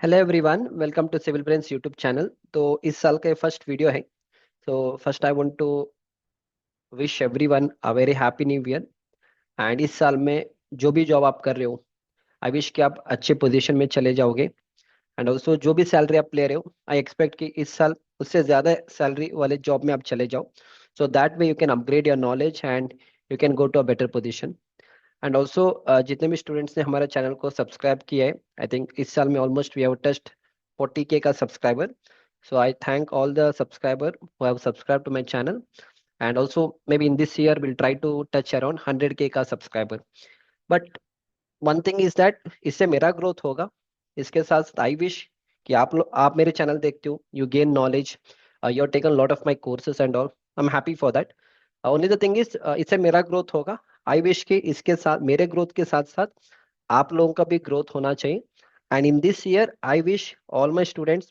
Hello everyone, welcome to civil brains YouTube channel. तो इस साल का फर्स्ट वीडियो है। तो first I want to wish everyone a very happy new year. And इस साल में जो भी जॉब आप कर रहे हो, आई विश कि आप अच्छे पोजीशन में चले जाओगे। एंड ऑल्सो जो भी सैलरी आप ले रहे हो, आई एक्सपेक्ट कि इस साल उससे ज़्यादा सैलरी वाले जॉब में आप चले जाओ, so that way you can upgrade your knowledge and you can go to a better position. And also जितने भी स्टूडेंट्स ने हमारे चैनल को सब्सक्राइब किया है, आई थिंक इस साल में almost we have touched 40K का subscriber. So I thank all the subscriber who have subscribe to my channel. And also maybe in this year will try to touch around 100K का subscriber. But one thing is that इससे मेरा growth होगा। इसके साथ साथ I wish कि आप मेरे चैनल देखते हो, you gain knowledge, you are taken lot of my courses and all. I am happy for that. Only the thing is इससे मेरा ग्रोथ होगा। आई विश कि इसके साथ मेरे ग्रोथ के साथ साथ आप लोगों का भी ग्रोथ होना चाहिए। And in this year I wish all my students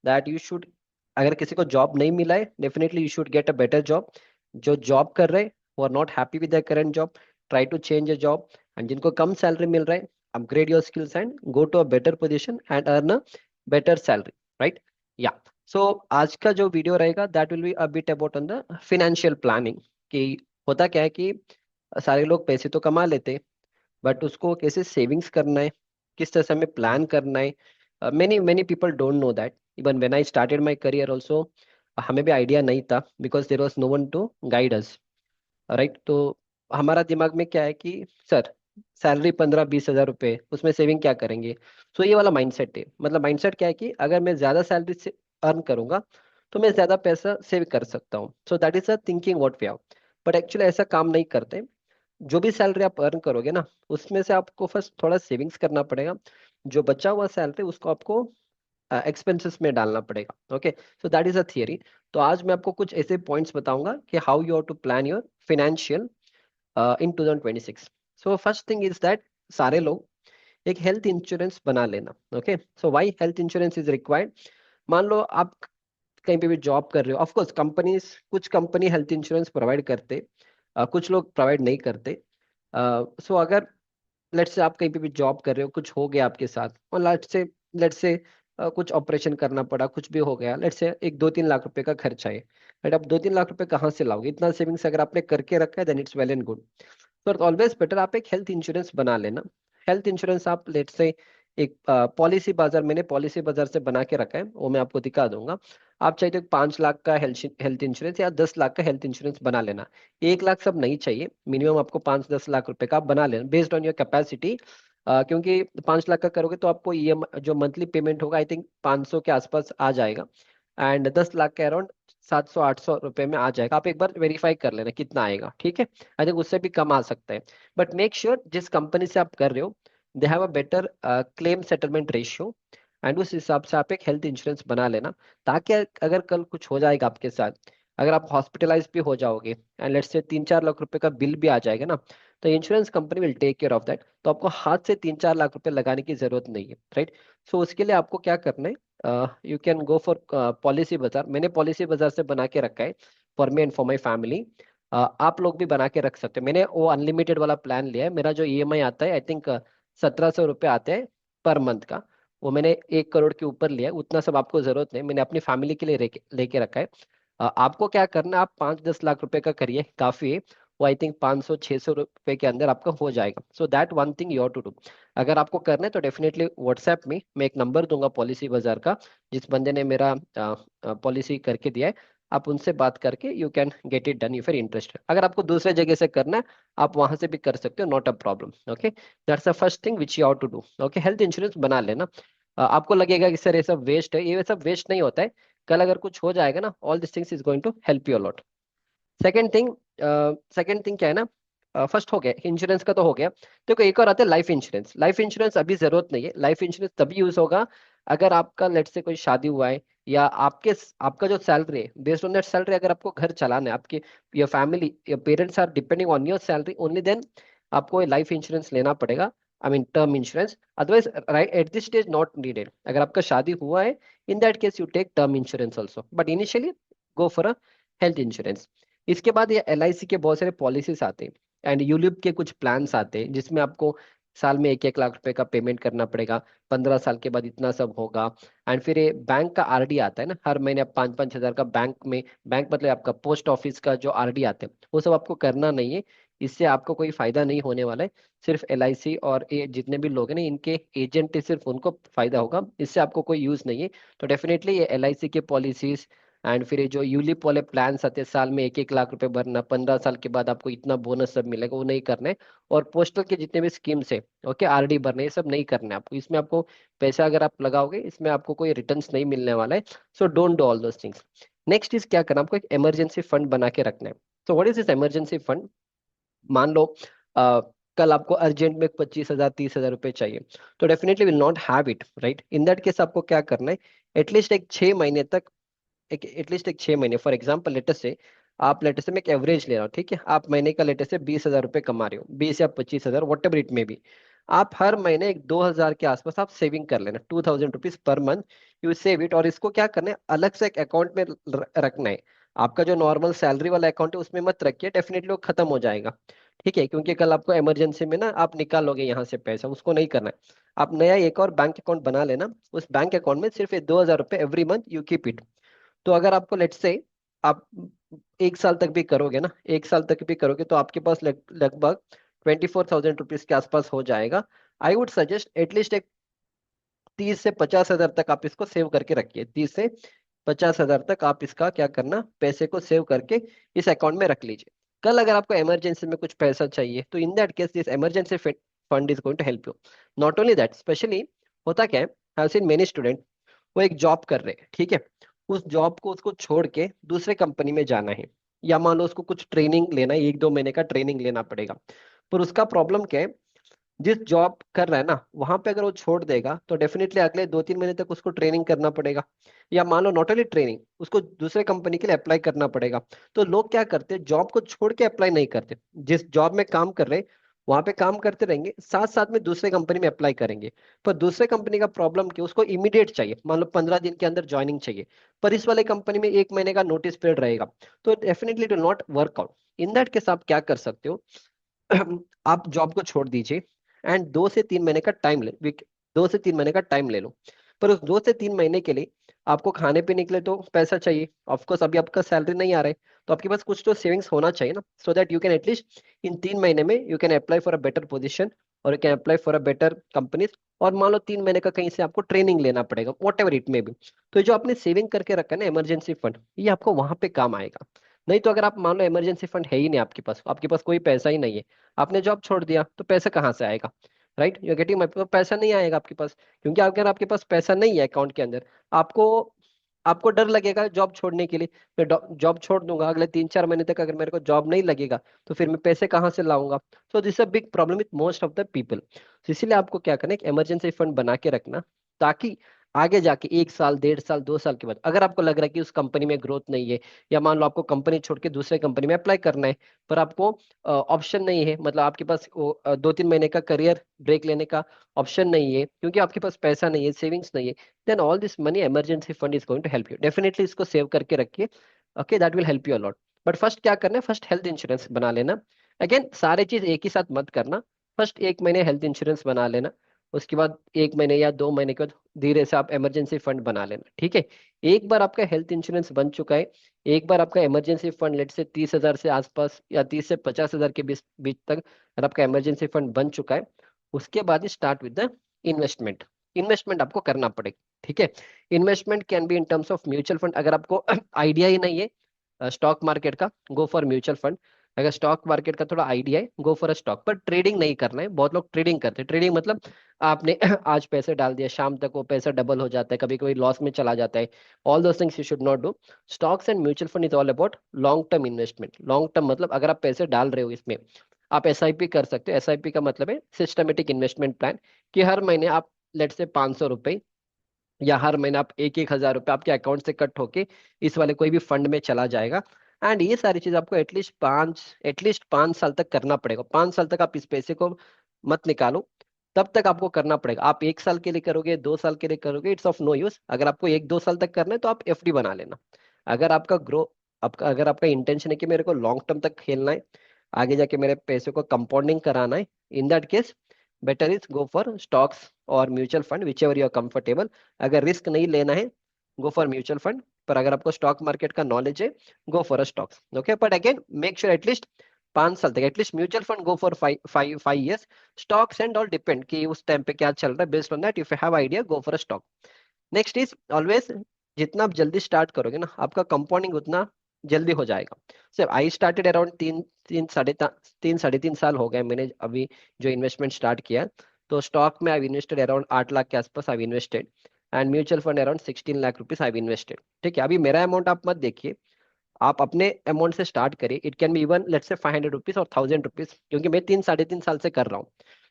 that you should, अगर किसी को जॉब नहीं मिला है, definitely you should get a better job. जो जॉब कर रहे हैं वो are not happy with their current job, try to change a job. And जिनको कम सैलरी मिल रहा है, upgrade your skills and go to a better position and earn a better salary, right? या सो आज का जो वीडियो रहेगा that will be a bit about on the financial planning. कि होता क्या है कि सारे लोग पैसे तो कमा लेते, बट उसको कैसे सेविंग्स करना है, किस तरह से हमें प्लान करना है। Many many people don't know that. Even when I started my career also, हमें भी आइडिया नहीं था, because there was no one to guide us, right? तो हमारा दिमाग में क्या है कि सर सैलरी 15-20 हज़ार रुपए, उसमें सेविंग क्या करेंगे? सो ये वाला माइंडसेट है। मतलब माइंडसेट क्या है कि अगर मैं ज्यादा सैलरी से अर्न करूंगा तो मैं ज्यादा पैसा सेव कर सकता हूँ। So that is a thinking what we have. But actually ऐसा काम नहीं करते। जो भी सैलरी आप अर्न करोगे ना, उसमें से आपको फर्स्ट थोड़ा सेविंग्स करना पड़ेगा। जो बचा हुआ सैलरी उसको आपको एक्सपेंसेस में डालना पड़ेगा। Okay, so that is a theory. तो आज मैं आपको कुछ ऐसे पॉइंट्स बताऊंगा कि how you are to plan your financial in 2026। So first thing is that सारे लोग एक हेल्थ इंश्योरेंस बना लेना। Okay, so why health insurance is required? मान लो आप कहीं पे भी जॉब कर रहे हो, ऑफ कोर्स कंपनीज, कुछ कंपनी हेल्थ इंश्योरेंस प्रोवाइड करते, कुछ लोग प्रोवाइड नहीं करते। सो अगर लेट्स से आप कहीं पे भी जॉब कर रहे हो, कुछ हो गया आपके साथ, और लेट्स से कुछ ऑपरेशन करना पड़ा, कुछ भी हो गया, लेट्स से 1-2-3 लाख रुपए का खर्चा है, बट अब 2-3 लाख रुपए कहाँ से लाओगे? इतना सेविंग्स अगर आपने करके रखा है then it's well and good. तो ऑलवेज बेटर आप एक हेल्थ इंश्योरेंस बना लेना। हेल्थ इंश्योरेंस आप लेट्स से एक पॉलिसी बाजार, मैंने पॉलिसी बाजार से बना के रखा है, वो मैं आपको दिखा दूंगा। आप चाहे तो 5 लाख का हेल्थ इंश्योरेंस या 10 लाख का हेल्थ इंश्योरेंस बना लेना। 1 लाख सब नहीं चाहिए, मिनिमम आपको 5-10 लाख रुपए का आप बना लेना बेस्ड ऑन योर कैपेसिटी। क्योंकि 5 लाख का करोगे तो आपको ईएम जो मंथली पेमेंट होगा आई थिंक 500 के आसपास आ जाएगा। एंड 10 लाख के अराउंड 700-800 रुपए में आ जाएगा। आप एक बार वेरीफाई कर लेना कितना आएगा, ठीक है? आई थिंक उससे भी कम आ सकता है। बट मेक श्योर जिस कंपनी से आप कर रहे हो they have a better claim settlement ratio, and उस हिसाब से आप एक हेल्थ इंश्योरेंस बना लेना। ताकि अगर कल कुछ हो जाएगा आपके साथ, अगर आप हॉस्पिटलाइज भी हो जाओगे एंड लेट्स से 3-4 लाख रुपए का बिल भी आ जाएगा ना, तो insurance company will take care of that. तो आपको हाथ से 3-4 लाख रुपए लगाने की जरूरत नहीं है, राइट? सो उसके लिए आपको क्या करना है, you can go for policy बाजार। मैंने पॉलिसी बाजार से बना के रखा है for me and for my family. आप लोग भी बना के रख सकते हो। मैंने वो अनलिमिटेड वाला प्लान लिया है। मेरा जो ईएमआई आता है आई थिंक 1,700 रुपये आते हैं पर मंथ का। वो मैंने 1 करोड़ के ऊपर लिया है, उतना सब आपको जरूरत नहीं, मैंने अपनी फैमिली के लिए लेके रखा है। आपको क्या करना है, आप 5-10 लाख रुपए का करिए, काफी है। वो आई थिंक 500-600 रुपए के अंदर आपका हो जाएगा। So that one thing you to do. अगर आपको करना है तो डेफिनेटली व्हाट्सएप में मैं एक नंबर दूंगा पॉलिसी बाजार का, जिस बंदे ने मेरा पॉलिसी करके दिया है, आप उनसे बात करके you can get it done if you interested. अगर आपको दूसरे जगह से करना है आप वहां से भी कर सकते हो, not a problem. Okay, that's the first thing which you how to do. Okay, health insurance बना लेना। आपको लगेगा कि सर ये सब वेस्ट है, ये सब वेस्ट नहीं होता है। कल अगर कुछ हो जाएगा ना, all this things is going to help you a lot. Second thing क्या है ना, फर्स्ट हो गया इंश्योरेंस का तो हो गया। देखो एक और आता है लाइफ इंश्योरेंस। लाइफ इंश्योरेंस अभी जरूरत नहीं है। लाइफ इंश्योरेंस तभी यूज होगा अगर आपका लेट से कोई शादी हुआ है, या आपका जो सैलरी है, बेस्ड ऑन दैट सैलरी अगर आपको घर चलाना है, आपके your family your parents are depending on your salary, only then आपको लाइफ इंश्योरेंस लेना पड़ेगा। I mean term insurance. Otherwise right at this stage not needed. अगर आपका शादी हुआ है, in that case you take term insurance also, but initially go for a health insurance. इसके बाद ये एल आई सी के बहुत सारे पॉलिसीज आते हैं, एंड यूलिप के कुछ प्लान्स आते हैं जिसमें आपको साल में 1-1 लाख रुपए का पेमेंट करना पड़ेगा, 15 साल के बाद इतना सब होगा। एंड फिर ये बैंक का आरडी आता है ना, हर महीने आप 5-5 हजार का बैंक में, बैंक मतलब आपका पोस्ट ऑफिस का जो आरडी आते हैं वो सब आपको करना नहीं है। इससे आपको कोई फायदा नहीं होने वाला है। सिर्फ एलआईसी और ये जितने भी लोग हैं ना, इनके एजेंट है, सिर्फ उनको फायदा होगा, इससे आपको कोई यूज नहीं है। तो डेफिनेटली ये एलआईसी के पॉलिसीज एंड फिर ये जो यूलिप वाले प्लान्स आते हैं, साल में 1-1 लाख रुपए भरना, 15 साल के बाद आपको इतना बोनस सब मिलेगा, वो नहीं करना है। और पोस्टल के जितने भी स्कीम्स है, ओके, आरडी भरने, ये सब नहीं करना है आपको। इसमें आपको पैसा अगर आप लगाओगे, इसमें आपको कोई रिटर्न्स नहीं मिलने वाला है। So don't do all those things. Next is क्या करना, आपको एक इमरजेंसी फंड बना के रखना है। तो what is this emergency fund? मान लो कल आपको अर्जेंट में 25,000-30,000 रुपए चाहिए, तो definitely will not have it, right? In that case आपको क्या करना है, एटलीस्ट एक 6 महीने तक, एक एटलीस्ट एक 6 महीने, फॉर एग्जाम्पल लेटर से, आप लेटर से मैं एक एवरेज ले रहा हूँ, ठीक है, आप महीने का लेटर से 20,000 रुपए कमा रहे हो, 20 या 25,000, what ever it may be. आप हर महीने एक 2,000 के आसपास आप सेविंग कर लेना, 2,000 rupees per month you save it. और इसको क्या करना है, अलग से एक अकाउंट में रखना है। आपका जो नॉर्मल सैलरी वाला अकाउंट है उसमें मत रखिए, डेफिनेटली वो खत्म हो जाएगा, ठीक है? क्योंकि कल आपको इमरजेंसी में ना आप निकालोगे यहाँ से पैसा, उसको नहीं करना है। आप नया एक और बैंक अकाउंट बना लेना, उस बैंक अकाउंट में सिर्फ ये 2,000 रुपये every month you keep it. तो अगर आपको लेट से आप 1 साल तक भी करोगे ना, 1 साल तक भी करोगे, तो आपके पास लगभग 24,000 रुपीज के आसपास हो जाएगा। आई वुड सजेस्ट एटलीस्ट एक 30 से 50 हजार तक आप इसको सेव करके रखिए, 30 से 50 हजार तक आप इसका क्या करना, पैसे को सेव करके इस अकाउंट में रख लीजिए। कल अगर आपको इमरजेंसी में कुछ पैसा चाहिए, तो in that case this emergency fund is going to help you. Not only that, specially होता क्या है, I have seen many student, वो एक जॉब कर रहे हैं, ठीक है, उस जॉब को उसको छोड़ के दूसरे कंपनी में जाना है, या मान लो उसको कुछ ट्रेनिंग लेना है, 1-2 महीने का ट्रेनिंग लेना पड़ेगा। पर उसका प्रॉब्लम क्या है, जिस जॉब कर रहा है ना वहां पे अगर वो छोड़ देगा, तो डेफिनेटली अगले 2-3 महीने तक उसको ट्रेनिंग करना पड़ेगा, या मान लो नॉट ओनली ट्रेनिंग, उसको दूसरे कंपनी के लिए अप्लाई करना पड़ेगा। तो लोग क्या करते हैं, जॉब को छोड़ के अप्लाई नहीं करते, जिस जॉब में काम कर रहे वहां पे काम करते रहेंगे, साथ साथ में दूसरे कंपनी में अप्लाई करेंगे। पर दूसरे कंपनी का प्रॉब्लम कि उसको इमीडिएट चाहिए, मान लो 15 दिन के अंदर ज्वाइनिंग चाहिए, पर इस वाले कंपनी में 1 महीने का नोटिस पीरियड रहेगा, तो definitely it will not work out. In that case आप क्या कर सकते हो, आप जॉब को छोड़ दीजिए एंड 2 से 3 महीने का टाइम ले, 2 से 3 महीने का टाइम ले लो। पर उस 2 से 3 महीने के लिए आपको खाने पीने के लिए तो पैसा चाहिए, ऑफकोर्स अभी आपका सैलरी नहीं आ रहा है, तो आपके पास कुछ तो सेविंग्स होना चाहिए ना, so that you can at least in 3 महीने में you can apply for a better position, और you can apply for a better companies. और मान लो 3 महीने का कहीं से आपको ट्रेनिंग लेना पड़ेगा, what ever it may be, तो ये जो आपने सेविंग करके रखा है ना इमरजेंसी फंड, ये आपको वहां पे काम आएगा। नहीं तो अगर आप मान लो इमरजेंसी फंड है ही नहीं आपके पास, आपके पास कोई पैसा ही नहीं है, आपने जॉब छोड़ दिया, तो पैसा कहाँ से आएगा, राइट? यू गेटिंग माय, पैसा नहीं आएगा आपके पास, क्योंकि अगर आपके पास पैसा नहीं है अकाउंट के अंदर, आपको आपको डर लगेगा जॉब छोड़ने के लिए। मैं जॉब छोड़ दूंगा, अगले 3-4 महीने तक अगर मेरे को जॉब नहीं लगेगा, तो फिर मैं पैसे कहाँ से लाऊंगा? So this a big problem with most of the people. इसीलिए आपको क्या करना है, एक इमरजेंसी फंड बना के रखना, ताकि आगे जाके 1 साल, 1.5 साल, 2 साल के बाद अगर आपको लग रहा है कि उस कंपनी में ग्रोथ नहीं है, या मान लो आपको कंपनी छोड़ के दूसरे कंपनी में अप्लाई करना है, पर आपको ऑप्शन नहीं है, मतलब आपके पास 2-3 महीने का करियर ब्रेक लेने का ऑप्शन नहीं है, क्योंकि आपके पास पैसा नहीं है, सेविंग्स नहीं है, then all this money emergency fund is going to help you. Definitely इसको सेव करके रखिए, okay, that will help you a lot. But first क्या करना है, फर्स्ट हेल्थ इंश्योरेंस बना लेना। अगेन सारे चीज एक ही साथ मत करना, फर्स्ट 1 महीने हेल्थ इंश्योरेंस बना लेना, उसके बाद 1 महीने या 2 महीने के बाद धीरे से आप इमरजेंसी फंड बना लेना, ठीक है? एक बार आपका हेल्थ इंश्योरेंस बन चुका है, एक बार आपका इमरजेंसी फंड लेट से 30,000 से आसपास या 30 से 50 हजार के बीच बीच तक अगर आपका इमरजेंसी फंड बन चुका है, उसके बाद ही start with the investment. Investment आपको करना पड़ेगा, ठीक है? Investment can be in terms of mutual fund, अगर आपको आइडिया ही नहीं है स्टॉक मार्केट का, गो फॉर म्यूचुअल फंड। अगर स्टॉक मार्केट का थोड़ा आइडिया है, गो फॉर अ स्टॉक, पर ट्रेडिंग नहीं करना है। बहुत लोग ट्रेडिंग करते हैं, ट्रेडिंग मतलब आपने आज पैसे डाल दिया, शाम तक वो पैसा डबल हो जाता है, कभी कभी लॉस में चला जाता है। All those things you should not do. Stocks and mutual fund is all about long term investment. Long term मतलब अगर आप पैसे डाल रहे हो इसमें, आप एसआईपी कर सकते हो। एसआईपी का मतलब है सिस्टमेटिक इन्वेस्टमेंट प्लान, कि हर महीने आप लेट से 500 रुपए, या हर महीने आप 1-1 हजार रुपए आपके अकाउंट से कट होके इस वाले कोई भी फंड में चला जाएगा। एंड ये सारी चीज आपको एटलीस्ट 5 साल तक करना पड़ेगा। 5 साल तक आप इस पैसे को मत निकालो, तब तक आपको करना पड़ेगा। आप 1 साल के लिए करोगे, 2 साल के लिए करोगे, इट्स ऑफ नो यूज। अगर आपको 1-2 साल तक करना है तो आप एफडी बना लेना। अगर आपका ग्रो आपका अगर आपका इंटेंशन है कि मेरे को लॉन्ग टर्म तक खेलना है, आगे जाके मेरे पैसे को कंपाउंडिंग कराना है, in that case better is go for stocks और mutual fund, whichever you are comfortable. अगर रिस्क नहीं लेना है, गो फॉर म्यूचुअल फंड। पर अगर आपको स्टॉक मार्केट का नॉलेज है, go for a stocks. Okay, but again make sure at least 5 साल तक, at least mutual fund go for 5 5 5 years। Stocks and all depend कि उस टाइम पे क्या चल रहा है, based on that if you have idea, go for a stock. Next is always, जितना आप जल्दी स्टार्ट करोगे ना, आपका कंपाउंडिंग उतना जल्दी हो जाएगा। सर आई स्टार्टेड अराउंड 3 3 साढ़े 3 साल हो गए मैंने अभी जो इन्वेस्टमेंट स्टार्ट किया। तो स्टॉक में आई इन्वेस्टेड अराउंड 8 लाख के आसपास I invested, and mutual fund around 16 lakh rupees I invested. ठीक है, अभी मेरा अमाउंट आप मत देखिए, आप अपने अमाउंट से स्टार्ट करिए। It can be even let's say 500 rupees और 1000 रुपीज, क्योंकि मैं 3 साढ़े 3 साल से कर रहा हूँ।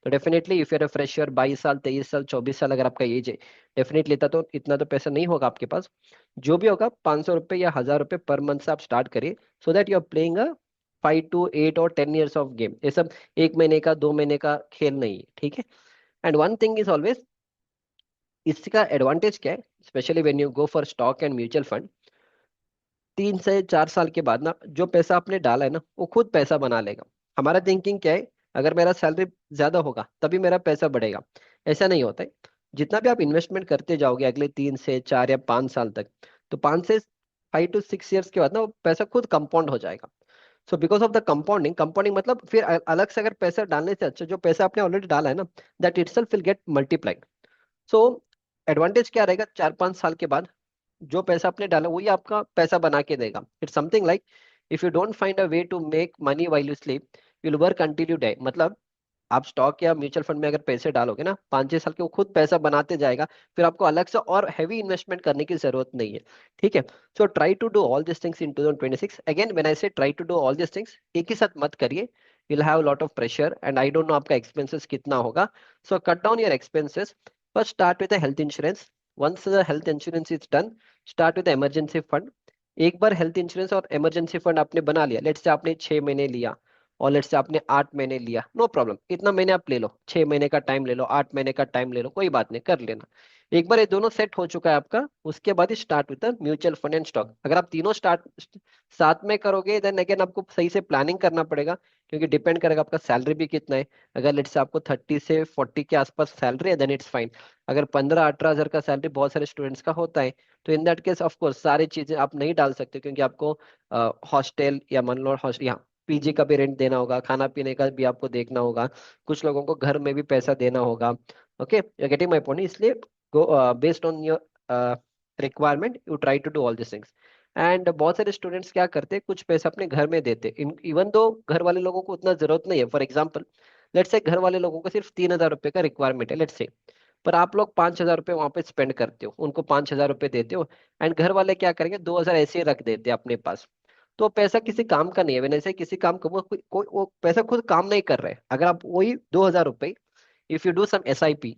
तो डेफिनेटली इफ यूर फ्रेशर, 22 साल, 23 साल, 24 साल अगर आपका एज है, डेफिनेटली इतना तो पैसा नहीं होगा आपके पास। जो भी होगा 500 रुपये या 1000 रुपये पर मंथ से आप स्टार्ट करिए, so that you are playing a 5 to 8 और 10 years ऑफ गेम। ये सब 1 महीने का 2 महीने का खेल नहीं है, ठीक है। And one thing is always, इसका एडवांटेज क्या है, specially when you go for stock and mutual fund, 3 से 4 साल के बाद ना, जो पैसा आपने डाला है ना, वो खुद पैसा बना लेगा। हमारा थिंकिंग क्या है, अगर मेरा सैलरी ज्यादा होगा तभी मेरा पैसा बढ़ेगा, ऐसा नहीं होता है। जितना भी आप इन्वेस्टमेंट करते जाओगे अगले 3 से 4 या 5 साल तक, तो 5 से 5 to 6 years के बाद ना, वो पैसा खुद कंपाउंड हो जाएगा। So because of the compounding, compounding मतलब फिर अलग से अगर पैसा डालने से अच्छा जो पैसा आपने ऑलरेडी डाला है ना, that itself will get multiplied. So advantage क्या रहेगा, 4 5 साल के बाद जो पैसा आपने डाला वही आपका पैसा बना के देगा। It's something like, if you don't find a way to make money while you sleep, you will work until you die. मतलब आप स्टॉक या म्यूचुअल फंड में अगर पैसे डालोगे ना, 5 6 साल के वो खुद पैसा बनाते जाएगा। फिर आपको अलग से और हैवी इन्वेस्टमेंट करने की जरूरत नहीं है, ठीक है। So try to do all this things in 2026। Again when I say try to do all this things, एक ही साथ मत करिए, you'll have a lot of pressure and I don't know आपका expenses कितना होगा। So cut down your expenses। First start with a health insurance। Once the health insurance is done, start with the emergency fund। एक बार health insurance और emergency fund आपने बना लिया, let's say आपने 6 महीने लिया और लेट्स से आपने 8 महीने लिया, नो प्रॉब्लम, इतना महीने आप ले लो, 6 महीने का टाइम ले लो, 8 महीने का टाइम ले लो, कोई बात नहीं, कर लेना। एक बार ये दोनों सेट हो चुका है आपका, उसके बाद ही start with mutual fund and stock. अगर आप तीनों स्टार्ट साथ में करोगे, देन अगेन आपको सही से प्लानिंग करना पड़ेगा, क्योंकि डिपेंड करेगा आपका सैलरी भी कितना है। अगर लेट्स से आपको 30 से 40 के आसपास सैलरी है, देन इट्स फाइन। अगर 15 18 हजार का सैलरी बहुत सारे स्टूडेंट्स का होता है, तो in that case of course सारी चीजें आप नहीं डाल सकते, क्योंकि आपको हॉस्टल या मान लो हॉस्टल या पीजी का भी रेंट देना होगा, खाना पीने का भी आपको देखना होगा, कुछ लोगों को घर में भी पैसा देना होगा। Okay, you getting my point. इसलिए go based on your requirement, you try to do all this things. And बहुत सारे स्टूडेंट्स क्या करते हैं, कुछ पैसा अपने घर में देते, इवन दो घर वाले लोगों को उतना जरूरत नहीं है। फॉर एग्जाम्पल, लेट्स से घर वाले लोगों को सिर्फ 3 हजार रुपये का रिक्वायरमेंट है, लेट्स से, पर आप लोग 5 हजार रुपये वहां पे स्पेंड करते हो, उनको 5 हजार रुपये देते हो, एंड घर वाले क्या करेंगे, 2 हजार ऐसे ही रख देते हैं अपने पास। तो पैसा किसी काम का नहीं है, वैसे किसी काम का वो पैसा खुद काम नहीं कर रहे हैं। अगर आप वही 2 हजार रुपये, if you do some SIP,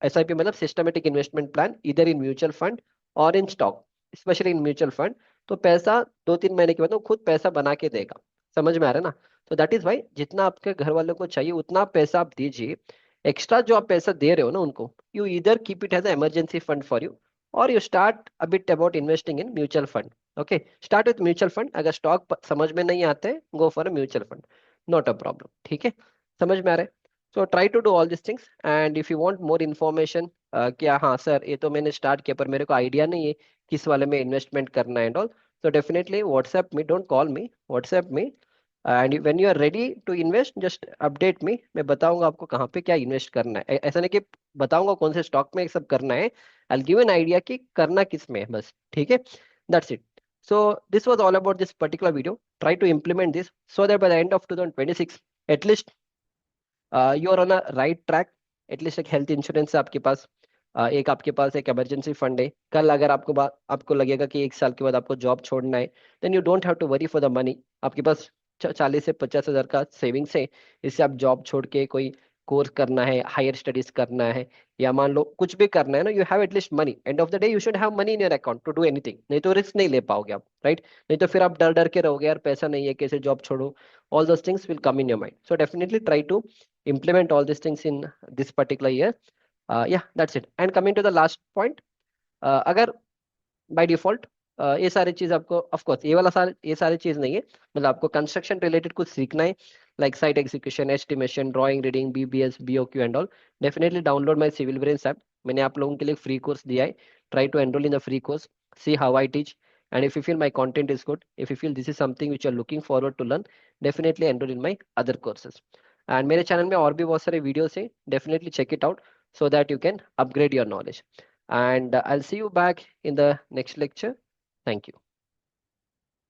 SIP मतलब सिस्टमेटिक इन्वेस्टमेंट प्लान, इधर इन म्यूचुअल फंड और in stock, specially in mutual fund, तो पैसा 2 3 महीने के बाद वो खुद पैसा बना के देगा। समझ में आ रहा है ना? तो दैट इज वाई जितना आपके घर वालों को चाहिए उतना पैसा आप दीजिए। एक्स्ट्रा जो आप पैसा दे रहे हो ना उनको, यू इधर keep it as emergency fund for you, और you start a bit about investing in mutual fund. Okay, start with mutual fund. अगर स्टॉक समझ में नहीं आते, go for a mutual fund, not a problem, ठीक है। समझ में आ रहा है? So try to do all this things, and if you want more information, क्या हाँ सर ये तो मैंने स्टार्ट किया पर मेरे को आइडिया नहीं है किस वाले में इन्वेस्टमेंट करना है and all, so definitely WhatsApp me, don't call me, WhatsApp me, and when you are ready to invest just update me। मैं बताऊंगा आपको कहाँ पे क्या इन्वेस्ट करना है। ऐसा नहीं कि बताऊंगा कौन से स्टॉक में सब करना है, I'll give an idea कि करना किस में है बस, ठीक है। That's it। So this was all about this particular video। Try to implement this so that by the end of 2026 at least you are on a right track. At least एक health insurance है आपके पास, एक आपके पास एक emergency fund है। कल अगर आपको लगेगा कि 1 साल के बाद आपको जॉब छोड़ना है, then you don't have to worry for the money. आपके पास 40 से 50 हजार का सेविंग्स है। इससे आप जॉब छोड़ के कोई कोर्स करना है, हायर स्टडीज करना है, या मान लो कुछ भी करना है ना, you have at least money. End of the day you should have money in your account to do anything, नहीं तो रिस्क नहीं ले पाओगे आप, राइट? नहीं तो फिर आप डर डर के रहोगे, यार पैसा नहीं है कैसे जॉब छोड़ो। All those things will come in your mind. So definitely try to implement all these things in this particular year। Yeah, that's it। And coming to the last point, अगर बाय डिफॉल्ट ये सारी चीज आपको, of course ये वाला सारे ये सारी चीज नहीं है, मतलब आपको कंस्ट्रक्शन रिलेटेड कुछ सीखना है, like site execution, estimation, drawing, reading, BBS, BOQ and all, definitely download my Civil Brains app. मैंने आप लोगों के लिए फ्री कोर्स दिया है. Try to enroll in the free course. See how I teach. And if you feel my content is good, if you feel this is something which you're looking forward to learn, definitely enroll in my other courses. And मेरे channel में और भी बहुत सारे videos हैं, definitely check it out so that you can upgrade your knowledge. And I'll see you back in the next lecture. Thank you.